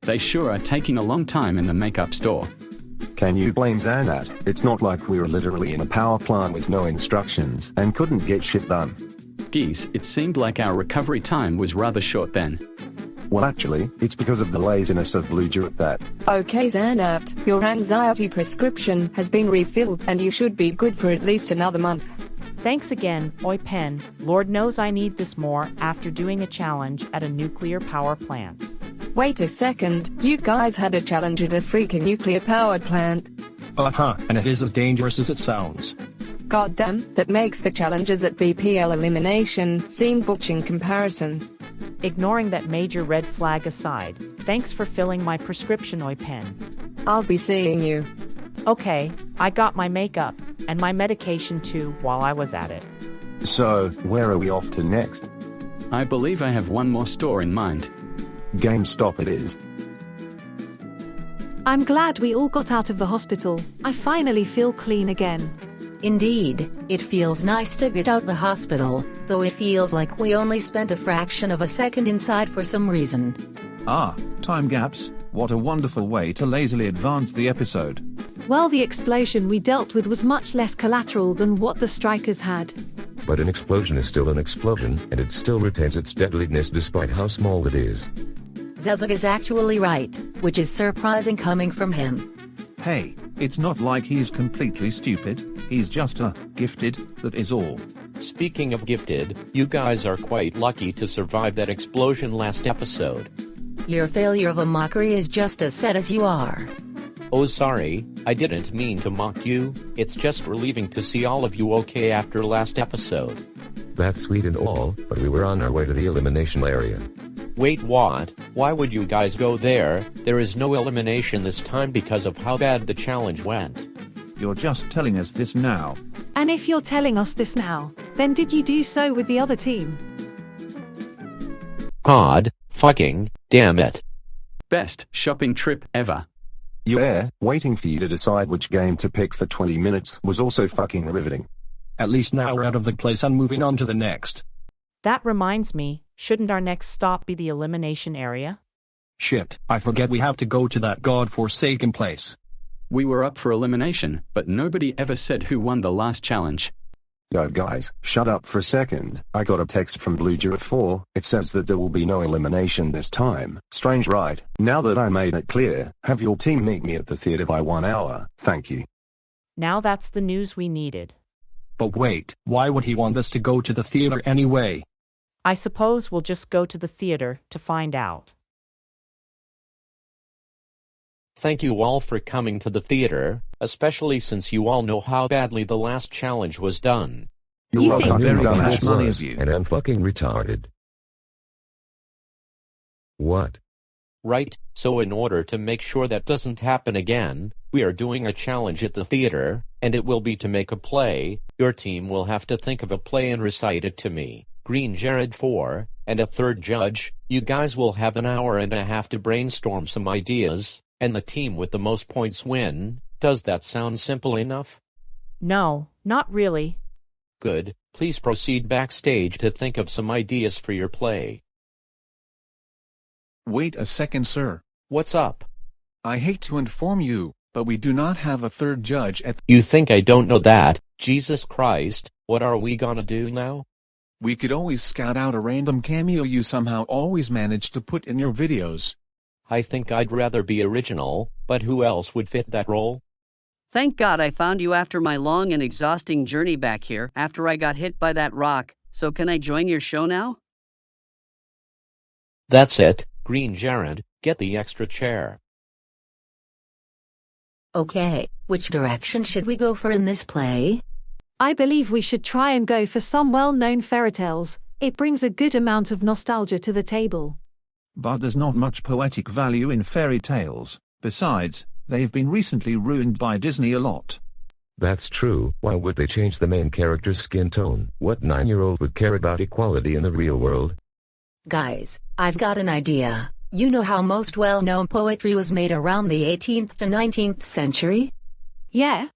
They sure are taking a long time in the makeup store. Can you blame Xanat? It's not like we were literally in a power plant with no instructions and couldn't get shit done. Geez, it seemed like our recovery time was rather short then. Well, actually, it's because of the laziness of Bluger at that. Okay Xanat, your anxiety prescription has been refilled and you should be good for at least another month. Thanks again, Eupen. Lord knows I need this more after doing a challenge at a nuclear power plant. Wait a second, you guys had a challenge at a freaking nuclear powered plant. And it is as dangerous as it sounds. Goddamn, that makes the challenges at BPL Elimination seem butch in comparison. Ignoring that major red flag aside, thanks for filling my prescription, Eupen. I'll be seeing you. Okay, I got my makeup, and my medication too while I was at it. So, where are we off to next? I believe I have one more store in mind. GameStop it is. I'm glad we all got out of the hospital. I finally feel clean again. Indeed, it feels nice to get out the hospital, though it feels like we only spent a fraction of a second inside for some reason. Ah, time gaps. What a wonderful way to lazily advance the episode. Well, the explosion we dealt with was much less collateral than what the strikers had. But an explosion is still an explosion, and it still retains its deadliness despite how small it is. Zevik is actually right, which is surprising coming from him. Hey, it's not like he's completely stupid, he's just gifted, that is all. Speaking of gifted, you guys are quite lucky to survive that explosion last episode. Your failure of a mockery is just as sad as you are. Oh sorry, I didn't mean to mock you, it's just relieving to see all of you okay after last episode. That's sweet and all, but we were on our way to the elimination area. Wait, what? Why would you guys go there? There is no elimination this time because of how bad the challenge went. You're just telling us this now. And if you're telling us this now, then did you do so with the other team? God fucking damn it. Best shopping trip ever. Yeah, waiting for you to decide which game to pick for 20 minutes was also fucking riveting. At least now we're out of the place and moving on to the next. That reminds me, shouldn't our next stop be the elimination area? Shit, I forget we have to go to that god-forsaken place. We were up for elimination, but nobody ever said who won the last challenge. Yo guys, shut up for a second. I got a text from Bluger at 4, it says that there will be no elimination this time. Strange, right? Now that I made it clear, have your team meet me at the theater by 1 hour, thank you. Now that's the news we needed. But wait, why would he want us to go to the theater anyway? I suppose we'll just go to the theater to find out. Thank you all for coming to the theater, especially since you all know how badly the last challenge was done. You're You think welcome, Very dumbass. money of you. And I'm fucking retarded. What? Right, so in order to make sure that doesn't happen again, we are doing a challenge at the theater, and it will be to make a play. Your team will have to think of a play and recite it to me, Green Jared 4, and a third judge. You guys will have an hour and a half to brainstorm some ideas, and the team with the most points win. Does that sound simple enough? No, not really. Good, please proceed backstage to think of some ideas for your play. Wait a second, sir. What's up? I hate to inform you, but we do not have a third judge at You think I don't know that? Jesus Christ, what are we gonna do now? We could always scout out a random cameo you somehow always manage to put in your videos. I think I'd rather be original, but who else would fit that role? Thank God I found you after my long and exhausting journey back here after I got hit by that rock, so can I join your show now? That's it, Green Jared, get the extra chair. Okay, which direction should we go for in this play? I believe we should try and go for some well-known fairy tales. It brings a good amount of nostalgia to the table. But there's not much poetic value in fairy tales. Besides, they've been recently ruined by Disney a lot. That's true. Why would they change the main character's skin tone? What 9-year-old would care about equality in the real world? Guys, I've got an idea. You know how most well-known poetry was made around the 18th to 19th century? Yeah?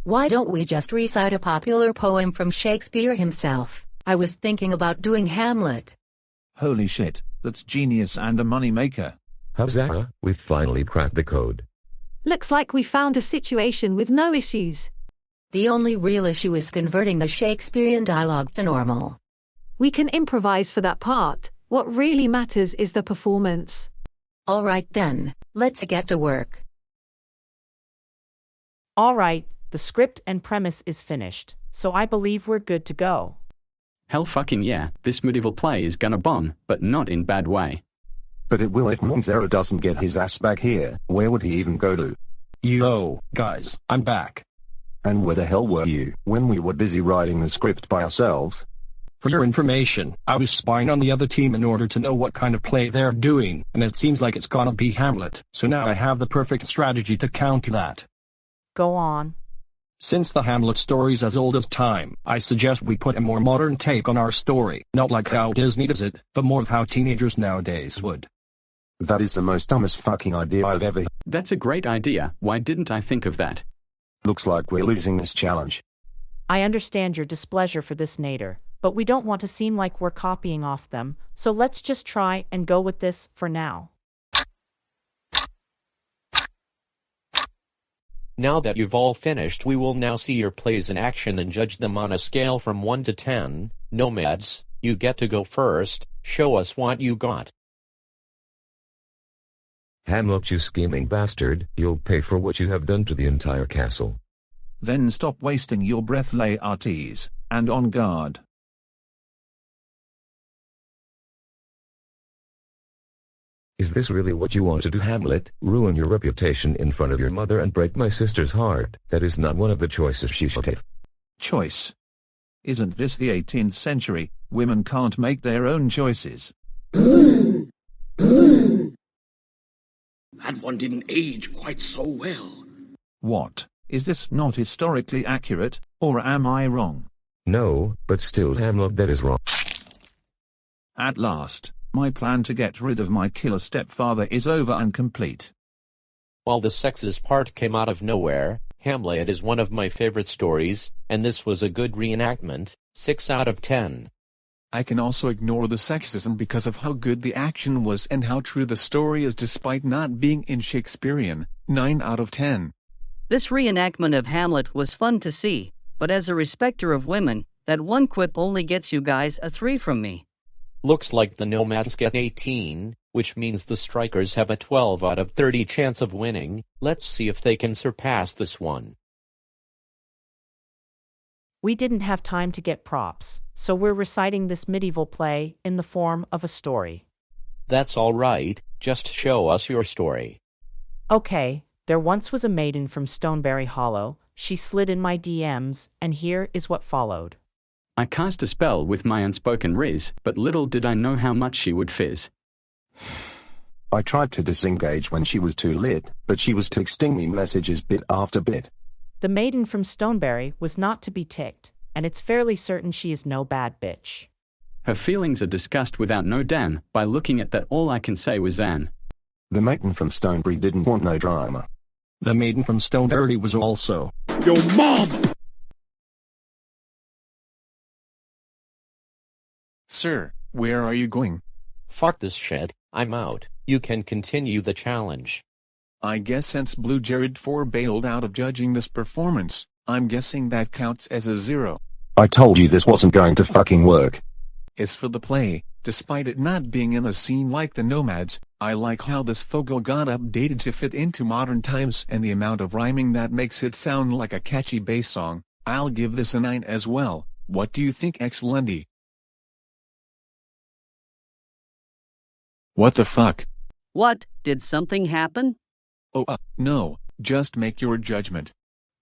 Why don't we just recite a popular poem from Shakespeare himself? I was thinking about doing Hamlet. Holy shit, that's genius and a money maker. Huzzah, we've finally cracked the code. Looks like we found a situation with no issues. The only real issue is converting the Shakespearean dialogue to normal. We can improvise for that part. What really matters is the performance. All right then, let's get to work. All right, the script and premise is finished, so I believe we're good to go. Hell fucking yeah, this medieval play is gonna bomb, but not in bad way. But it will if Monzera doesn't get his ass back here. Where would he even go to? Yo, guys, I'm back. And where the hell were you when we were busy writing the script by ourselves? For your information, I was spying on the other team in order to know what kind of play they're doing, and it seems like it's gonna be Hamlet, so now I have the perfect strategy to counter that. Go on. Since the Hamlet story's as old as time, I suggest we put a more modern take on our story, not like how Disney does it, but more of how teenagers nowadays would. That is the most dumbest fucking idea I've ever. That's a great idea, why didn't I think of that? Looks like we're losing this challenge. I understand your displeasure for this, Nader, but we don't want to seem like we're copying off them, so let's just try and go with this for now. Now that you've all finished, we will now see your plays in action and judge them on a scale from 1 to 10. Nomads, you get to go first. Show us what you got. Hamlet, you scheming bastard, you'll pay for what you have done to the entire castle. Then stop wasting your breath, Laertes, and on guard. Is this really what you want to do, Hamlet? Ruin your reputation in front of your mother and break my sister's heart? That is not one of the choices she should have. Choice? Isn't this the 18th century? Women can't make their own choices. That one didn't age quite so well. What? Is this not historically accurate, or am I wrong? No, but still, Hamlet, that is wrong. At last, my plan to get rid of my killer stepfather is over and complete. While the sexist part came out of nowhere, Hamlet is one of my favorite stories, and this was a good reenactment, 6 out of 10. I can also ignore the sexism because of how good the action was and how true the story is despite not being in Shakespearean, 9 out of 10. This reenactment of Hamlet was fun to see, but as a respecter of women, that one quip only gets you guys a 3 from me. Looks like the Nomads get 18, which means the Strikers have a 12 out of 30 chance of winning. Let's see if they can surpass this one. We didn't have time to get props, so we're reciting this medieval play in the form of a story. That's all right, just show us your story. Okay, there once was a maiden from Stoneberry Hollow. She slid in my DMs, and here is what followed. I cast a spell with my unspoken riz, but little did I know how much she would fizz. I tried to disengage when she was too lit, but she was texting me messages bit after bit. The maiden from Stoneberry was not to be ticked, and it's fairly certain she is no bad bitch. Her feelings are discussed without no damn. By looking at that, all I can say was Zan. The maiden from Stoneberry didn't want no drama. The maiden from Stoneberry was also. Yo, mom! Sir, where are you going? Fuck this shit, I'm out. You can continue the challenge. I guess since Blue Jared 4 bailed out of judging this performance, I'm guessing that counts as a 0. I told you this wasn't going to fucking work. As for the play, despite it not being in a scene like the Nomads, I like how this Fogel got updated to fit into modern times and the amount of rhyming that makes it sound like a catchy bass song. I'll give this a 9 as well. What do you think, Excellendy? What the fuck? What, did something happen? Oh, no, just make your judgment.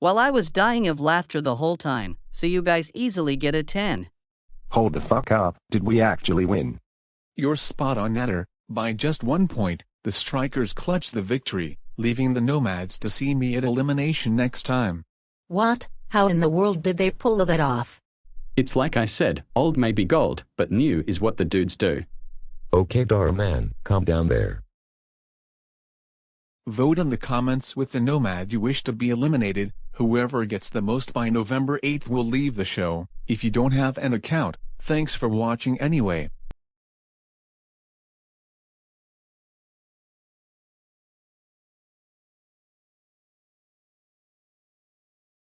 Well, I was dying of laughter the whole time, so you guys easily get a 10. Hold the fuck up, did we actually win? You're spot on, Natter. By just 1 point, the Strikers clutched the victory, leaving the Nomads to see me at elimination next time. What? How in the world did they pull that off? It's like I said, old may be gold, but new is what the dudes do. Okay, Dara man, calm down there. Vote in the comments with the Nomad you wish to be eliminated. Whoever gets the most by November 8th will leave the show. If you don't have an account, thanks for watching anyway.